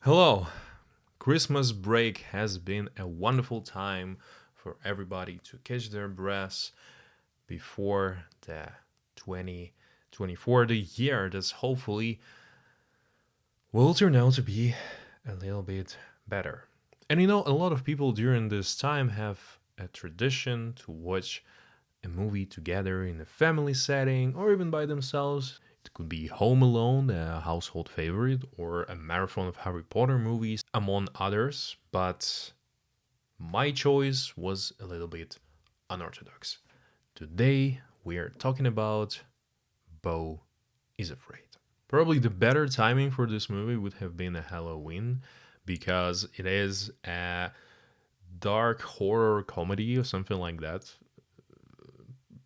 Hello. Christmas break has been a wonderful time for everybody to catch their breaths before the 2024, the year that's hopefully will turn out to be a little bit better. And a lot of people during this time have a tradition to watch a movie together in a family setting or even by themselves. It could be Home Alone, a household favorite, or a marathon of Harry Potter movies, among others. But my choice was a little bit unorthodox. Today we are talking about Beau Is Afraid. Probably the better timing for this movie would have been a Halloween because it is a dark horror comedy or something like that,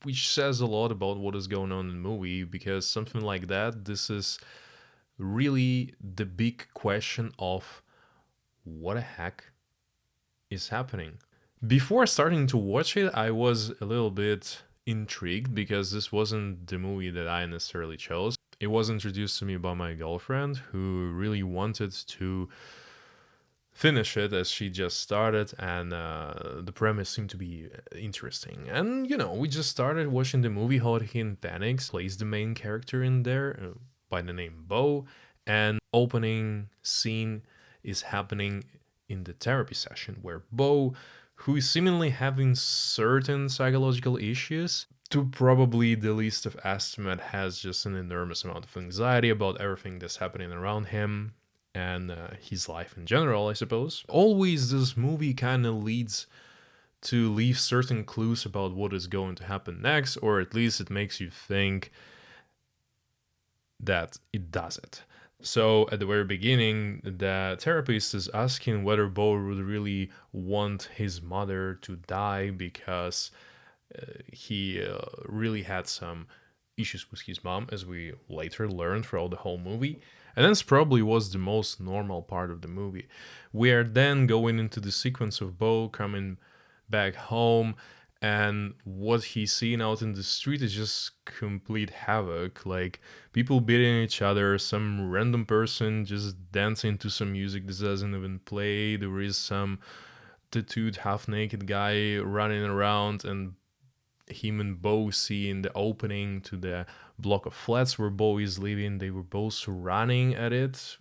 which says a lot about what is going on in the movie because something like that, this is really the big question of what the heck is happening. Before starting to watch it, I was a little bit intrigued because this wasn't the movie that I necessarily chose. It was introduced to me by my girlfriend who really wanted to finish it as she just started, and the premise seemed to be interesting. And we just started watching the movie. Joaquin Phoenix plays the main character in there by the name Beau, and opening scene is happening in the therapy session where Beau, who is seemingly having certain psychological issues, to probably the least of estimate, has just an enormous amount of anxiety about everything that's happening around him and his life in general, I suppose. Always, this movie kind of leads to leave certain clues about what is going to happen next, or at least it makes you think that it does it. So at the very beginning, the therapist is asking whether Bo would really want his mother to die because he really had some issues with his mom, as we later learned throughout the whole movie. And this probably was the most normal part of the movie. We are then going into the sequence of Bo coming back home, and what he's seeing out in the street is just complete havoc. Like people beating each other, some random person just dancing to some music that doesn't even play. There is some tattooed half naked guy running around, and him and Bo see in the opening to the block of flats where Bo is living. They were both running at it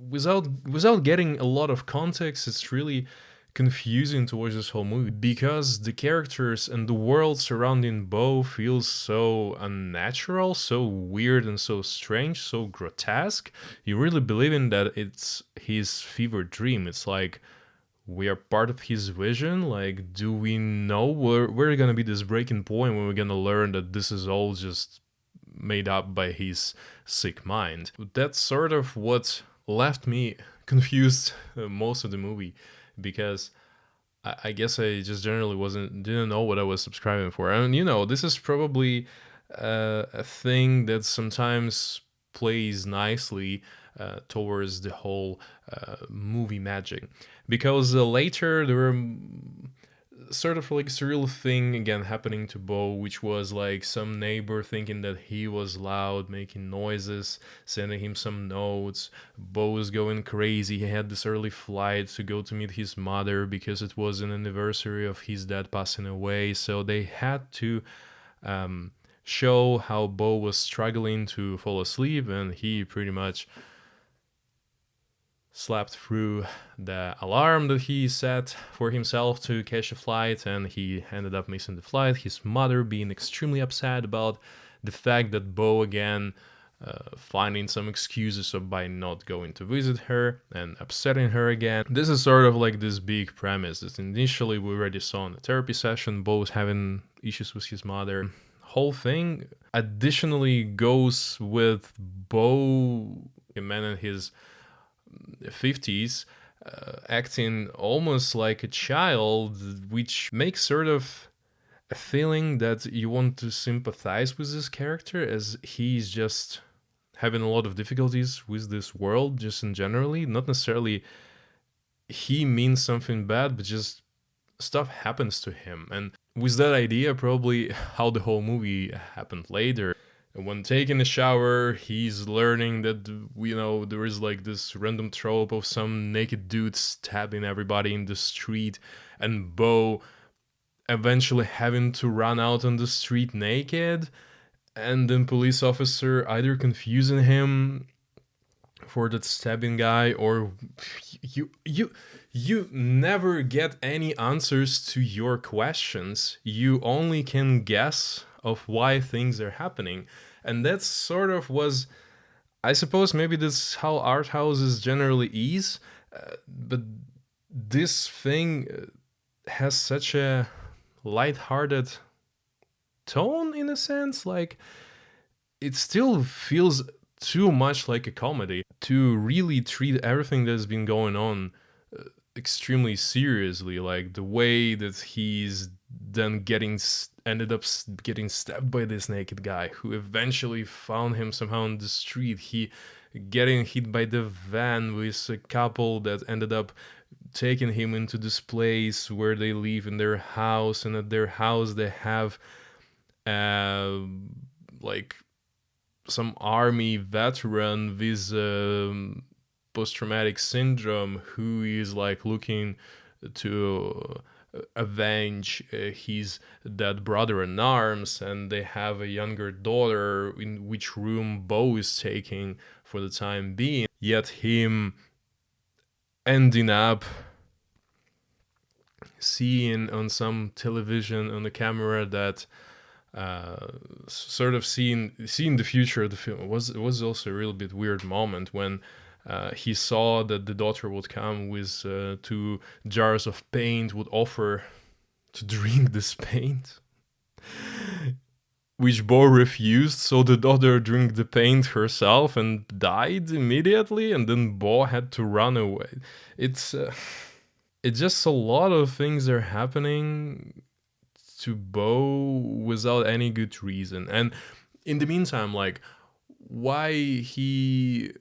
without getting a lot of context. It's really confusing to watch this whole movie because the characters and the world surrounding Bo feels so unnatural, so weird, and so strange, so grotesque. You really believe in that it's his fever dream. It's like we are part of his vision. Like, do we know where gonna be this breaking point when we're gonna learn that this is all just made up by his sick mind? That's sort of what left me confused most of the movie because I guess I just generally didn't know what I was subscribing for. And this is probably a thing that sometimes plays nicely towards the whole movie magic, because later there were sort of like surreal thing again happening to Bo, which was like some neighbor thinking that he was loud, making noises, sending him some notes. Bo was going crazy. He had this early flight to go to meet his mother because it was an anniversary of his dad passing away. So they had to show how Bo was struggling to fall asleep, and he pretty much slept through the alarm that he set for himself to catch a flight, and he ended up missing the flight. His mother being extremely upset about the fact that Bo again finding some excuses by not going to visit her and upsetting her again. This is sort of like this big premise that initially we already saw in the therapy session. Bo's having issues with his mother. Whole thing additionally goes with Bo, a man in his 50s, acting almost like a child, which makes sort of a feeling that you want to sympathize with this character as he's just having a lot of difficulties with this world just in generally, not necessarily he means something bad, but just stuff happens to him. And with that idea, probably how the whole movie happened later, when taking a shower, he's learning that, there is like this random trope of some naked dude stabbing everybody in the street, and Beau eventually having to run out on the street naked, and then police officer either confusing him for that stabbing guy, or you never get any answers to your questions. You only can guess of why things are happening. And that sort of was, I suppose, maybe that's how art houses generally is. But this thing has such a light-hearted tone, in a sense. Like, it still feels too much like a comedy to really treat everything that's been going on extremely seriously. Like the way that he's then ended up getting stabbed by this naked guy who eventually found him somehow on the street. He getting hit by the van with a couple that ended up taking him into this place where they live in their house, and at their house they have uh like some army veteran with post-traumatic syndrome who is like looking to avenge his dead brother in arms, and they have a younger daughter in which room Beau is taking for the time being, yet him ending up seeing on some television on the camera that sort of seeing the future of the film. It was also a real bit weird moment when he saw that the daughter would come with 2 jars of paint, would offer to drink this paint, which Beau refused. So the daughter drank the paint herself and died immediately, and then Beau had to run away. It's just a lot of things are happening to Beau without any good reason. And in the meantime, like, why he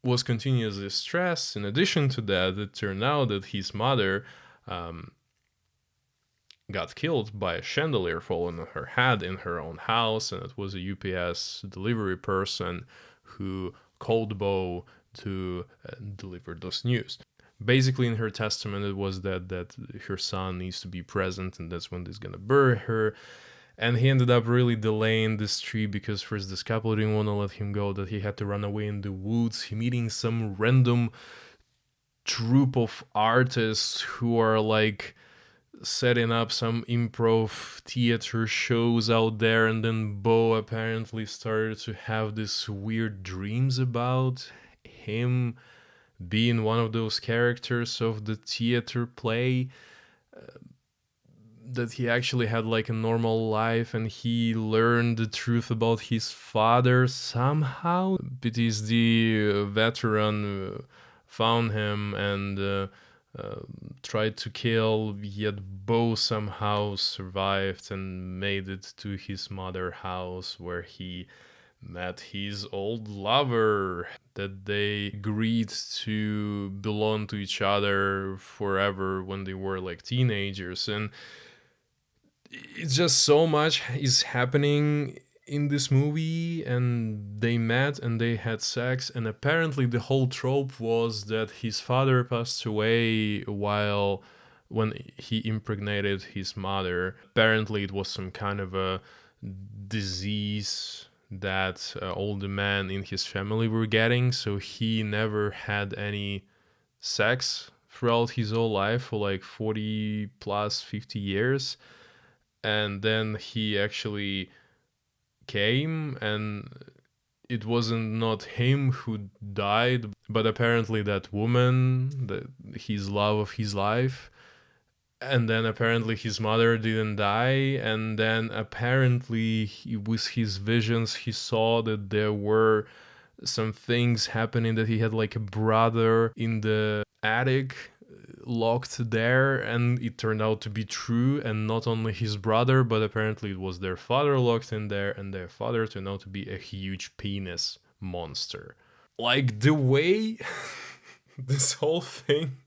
was continuously stressed, in addition to that, it turned out that his mother um, got killed by a chandelier falling on her head in her own house, and it was a UPS delivery person who called Beau to deliver those news. Basically, in her testament, it was that her son needs to be present, and that's when he's gonna bury her. And he ended up really delaying this trip because first this couple didn't want to let him go, that he had to run away in the woods. He meeting some random troupe of artists who are like setting up some improv theater shows out there, and then Beau apparently started to have these weird dreams about him being one of those characters of the theater play, that he actually had like a normal life, and he learned the truth about his father somehow. PTSD veteran found him and tried to kill, yet Beau somehow survived and made it to his mother house, where he met his old lover, that they agreed to belong to each other forever when they were like teenagers. And it's just so much is happening in this movie, and they met and they had sex, and apparently the whole trope was that his father passed away while when he impregnated his mother. Apparently it was some kind of a disease that all the men in his family were getting, so he never had any sex throughout his whole life for like 40 plus 50 years. And then he actually came, and it wasn't not him who died, but apparently that woman, his love of his life. And then apparently his mother didn't die, and then apparently with his visions he saw that there were some things happening, that he had like a brother in the attic locked there, and it turned out to be true, and not only his brother, but apparently it was their father locked in there, and their father turned out to be a huge penis monster. Like the way this whole thing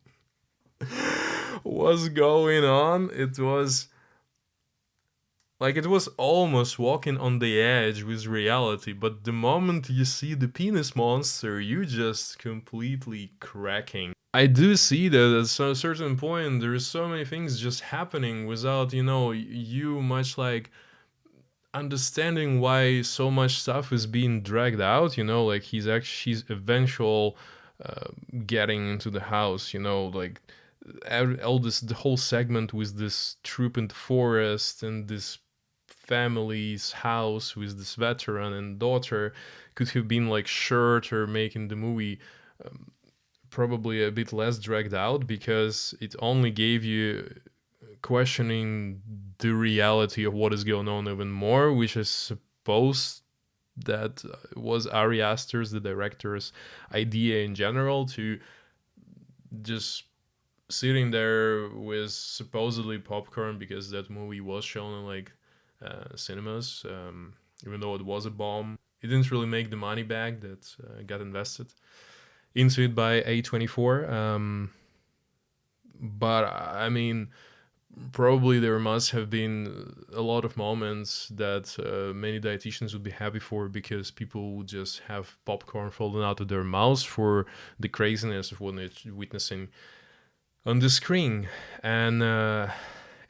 was going on, it was Like it was almost walking on the edge with reality, but the moment you see the penis monster, you just completely cracking. I do see that at a certain point there's so many things just happening without, you much like understanding why so much stuff is being dragged out, like he's eventual uh, getting into the house, like all this the whole segment with this troop in the forest and this family's house with this veteran and daughter could have been like shorter, making the movie probably a bit less dragged out because it only gave you questioning the reality of what is going on even more, which I suppose that was Ari Aster's, the director's, idea in general to just sitting there with supposedly popcorn because that movie was shown in like cinemas, even though it was a bomb. It didn't really make the money back that got invested into it by A24. But I mean, probably there must have been a lot of moments that many dietitians would be happy for because people would just have popcorn falling out of their mouths for the craziness of what they're witnessing on the screen. And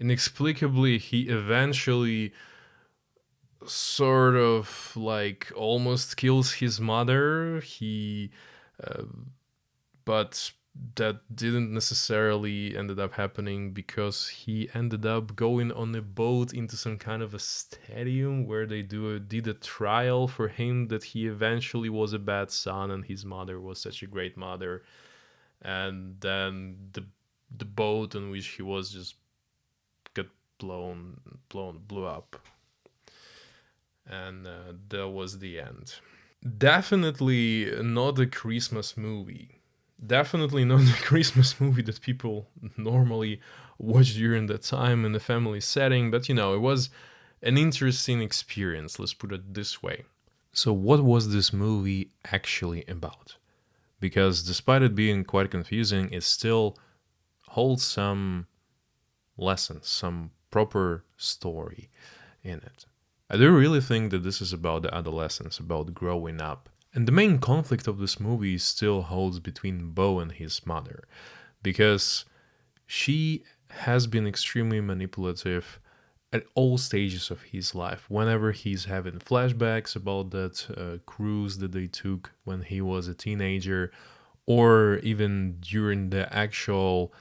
inexplicably, he eventually sort of like almost kills his mother. Uh, but that didn't necessarily ended up happening because he ended up going on a boat into some kind of a stadium where they did a trial for him that he eventually was a bad son and his mother was such a great mother. And then the boat on which he was just got blew up, and that was the end. Definitely not a Christmas movie. Definitely not a Christmas movie that people normally watch during the time in the family setting, but it was an interesting experience, let's put it this way. So, what was this movie actually about? Because despite it being quite confusing, it still holds some lessons, some proper story in it. I do really think that this is about the adolescence, about growing up. And the main conflict of this movie still holds between Beau and his mother, because she has been extremely manipulative at all stages of his life. Whenever he's having flashbacks about that cruise that they took when he was a teenager, or even during the actual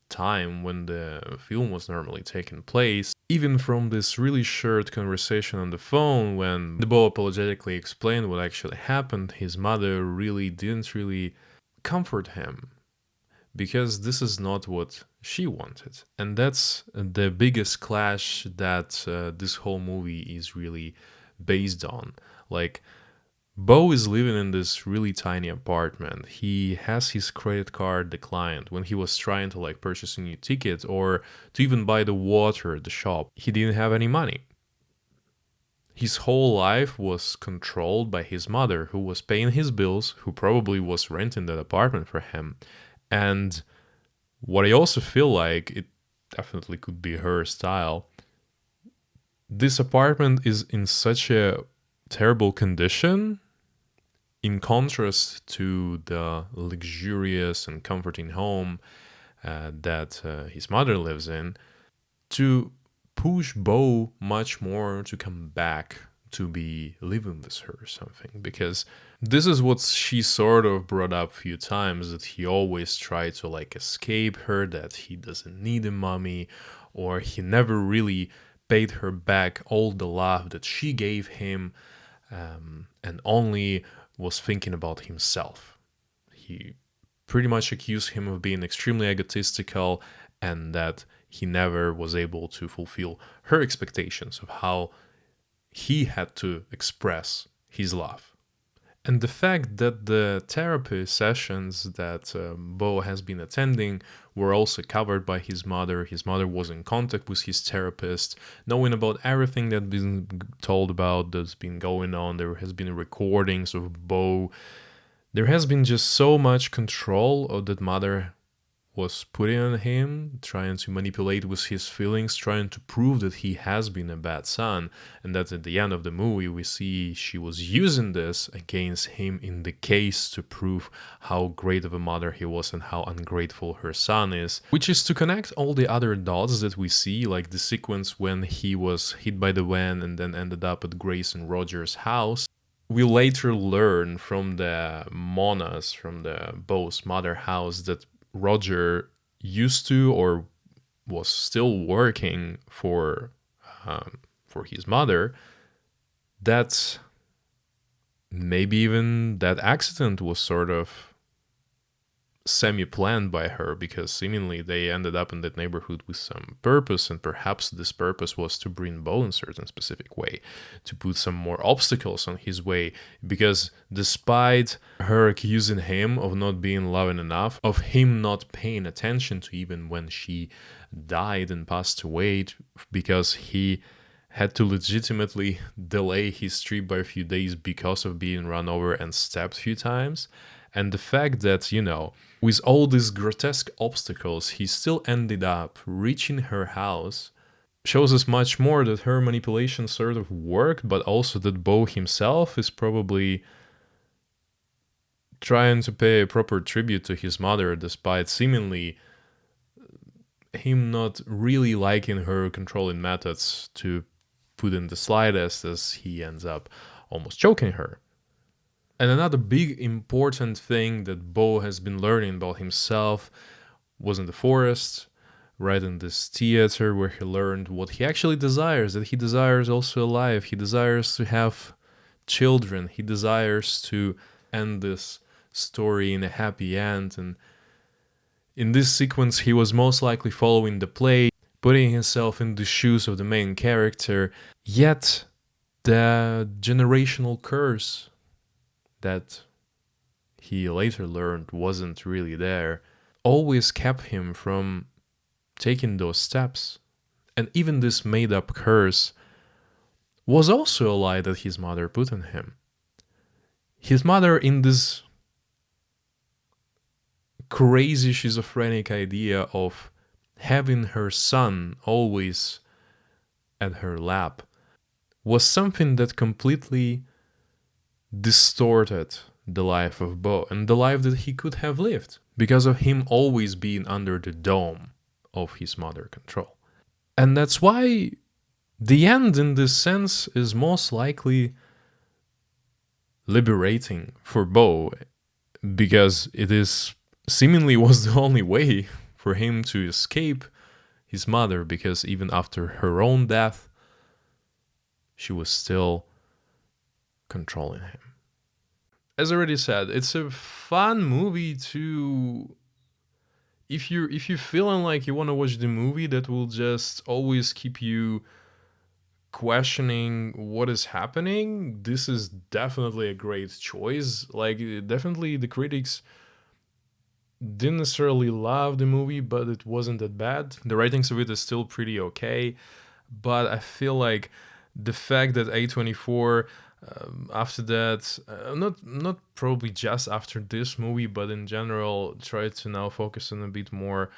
time when the film was normally taking place, even from this really short conversation on the phone when the Beau apologetically explained what actually happened, his mother really didn't really comfort him because this is not what she wanted. And that's the biggest clash that this whole movie is really based on. Like, Beau is living in this really tiny apartment. He has his credit card declined when he was trying to like purchase a new ticket or to even buy the water at the shop. He didn't have any money. His whole life was controlled by his mother, who was paying his bills, who probably was renting that apartment for him. And what I also feel like it definitely could be her style. This apartment is in such a terrible condition in contrast to the luxurious and comforting home that his mother lives in, to push Beau much more to come back to be living with her or something. Because this is what she sort of brought up a few times, that he always tried to like escape her, that he doesn't need a mommy, or he never really paid her back all the love that she gave him, and only was thinking about himself. He pretty much accused him of being extremely egotistical and that he never was able to fulfill her expectations of how he had to express his love. And the fact that the therapy sessions that Beau has been attending were also covered by his mother. His mother was in contact with his therapist, knowing about everything that's been told about, that's been going on. There has been recordings of Beau. There has been just so much control of that mother was putting on him, trying to manipulate with his feelings, trying to prove that he has been a bad son. And that at the end of the movie, we see she was using this against him in the case to prove how great of a mother he was and how ungrateful her son is. Which is to connect all the other dots that we see, like the sequence when he was hit by the van and then ended up at Grace and Roger's house. We later learn from the Monas, from the Beau's mother house, that Roger used to or was still working for his mother. That maybe even that accident was sort of semi-planned by her, because seemingly they ended up in that neighborhood with some purpose, and perhaps this purpose was to bring Beau in a certain specific way, to put some more obstacles on his way, because despite her accusing him of not being loving enough, of him not paying attention to even when she died and passed away, because he had to legitimately delay his trip by a few days because of being run over and stabbed a few times. And the fact that, with all these grotesque obstacles, he still ended up reaching her house shows us much more that her manipulation sort of worked, but also that Beau himself is probably trying to pay a proper tribute to his mother, despite seemingly him not really liking her controlling methods, to put in the slightest, as he ends up almost choking her. And another big important thing that Beau has been learning about himself was in the forest, right in this theater, where he learned what he actually desires, that he desires also a life. He desires to have children. He desires to end this story in a happy end. And in this sequence, he was most likely following the play, putting himself in the shoes of the main character. Yet, the generational curse that he later learned wasn't really there always kept him from taking those steps. And even this made up curse was also a lie that his mother put on him. His mother, in this crazy schizophrenic idea of having her son always at her lap, was something that completely distorted the life of Beau and the life that he could have lived, because of him always being under the dome of his mother control. And that's why the end, in this sense, is most likely liberating for Beau, because it is seemingly was the only way for him to escape his mother, because even after her own death, she was still controlling him. As I already said, it's a fun movie to, if you're feeling like you want to watch the movie that will just always keep you questioning what is happening. This is definitely a great choice. Like, definitely the critics didn't necessarily love the movie, but it wasn't that bad. The ratings of it is still pretty okay, but I feel like the fact that A24, after that, not probably just after this movie, but in general, tried to now focus on a bit more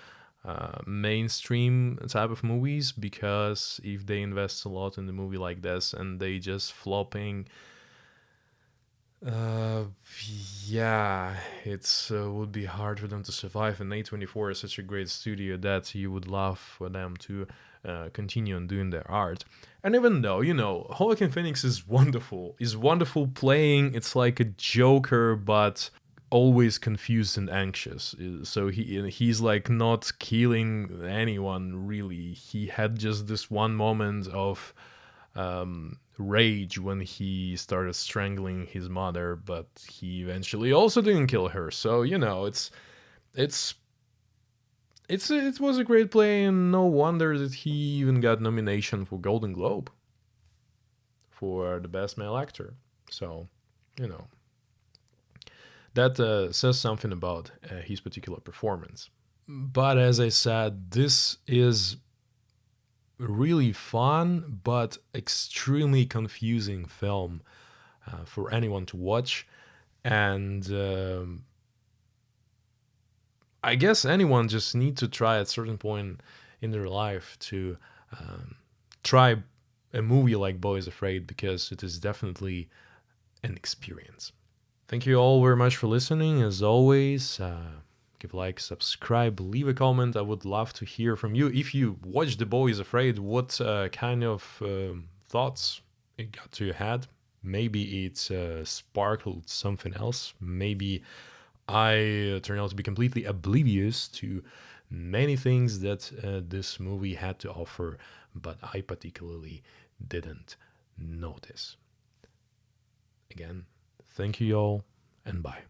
mainstream type of movies, because if they invest a lot in the movie like this and they just flopping, uh, yeah, it's would be hard for them to survive. And A24 is such a great studio that you would love for them to continue on doing their art. And even though, Joaquin Phoenix is wonderful. He's wonderful playing. It's like a Joker, but always confused and anxious. So he's like not killing anyone really. He had just this one moment of rage when he started strangling his mother, but he eventually also didn't kill her. So it's it was a great play, and no wonder that he even got nomination for Golden Globe for the best male actor. So you know that says something about his particular performance. But as I said, this is really fun but extremely confusing film for anyone to watch. And I guess anyone just need to try at certain point in their life to try a movie like Boy Is Afraid, because it is definitely an experience. Thank you all very much for listening. As always, give a like, subscribe, leave a comment. I would love to hear from you. If you watch The Boy Is Afraid, what kind of thoughts it got to your head? Maybe it sparkled something else. Maybe I turned out to be completely oblivious to many things that this movie had to offer, but I particularly didn't notice. Again, thank you all, and bye.